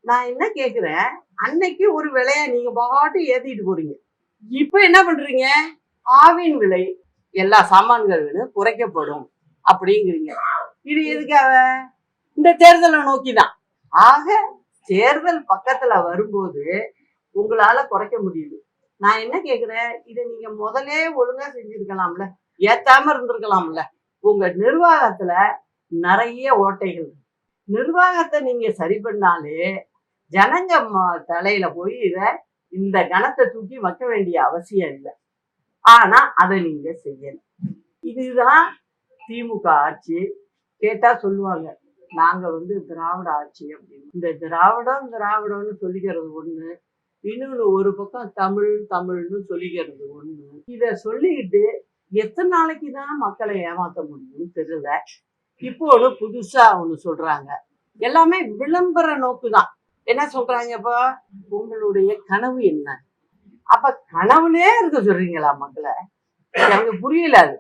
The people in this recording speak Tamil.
நான் என்ன கேக்குறேன், அன்னைக்கு ஒரு விலைய நீங்க பாட்டு ஏத்திட்டு போறீங்க. இப்ப என்ன பண்றீங்க? ஆவின் விலை எல்லா சாமான்களும் குறைக்கப்படும் அப்படிங்கிறீங்க. இது எதுக்காக? இந்த தேர்தலை நோக்கிதான். ஆக தேர்தல் பக்கத்துல வரும்போது உங்களால குறைக்க முடியுது. நான் என்ன கேக்குறேன், இதை நீங்க முதலே ஒழுங்கா செஞ்சிருக்கலாம்ல, ஏத்தாம இருந்திருக்கலாம்ல. உங்க நிர்வாகத்துல நிறைய ஓட்டைகள். நிர்வாகத்தை நீங்க சரி பண்ணாலே ஜனங்க தலையில போய் இந்த கணத்தை தூக்கி வைக்க வேண்டிய அவசியம் இல்லை. ஆனா அதை நீங்க செய்யல. இதுதான் திமுக ஆட்சி. கேட்டா சொல்லுவாங்க, நாங்க திராவிட ஆட்சி அப்படின்னு. இந்த திராவிடம்னு சொல்லிக்கிறது ஒண்ணு, இன்னொன்னு ஒரு பக்கம் தமிழ்னு சொல்லிக்கிறது ஒண்ணு. இத சொல்லிக்கிட்டு எத்தனை நாளைக்குதான் மக்களை ஏமாத்த முடியும்னு தெரியல. இப்போ புதுசா ஒண்ணு சொல்றாங்க, எல்லாமே விளம்பர நோக்குதான். என்ன சொல்றாங்க? இப்ப உங்களுடைய கனவு என்ன? அப்ப கனவுலயே இருக்க சொல்றீங்களா மக்களை? எனக்கு புரியல அது.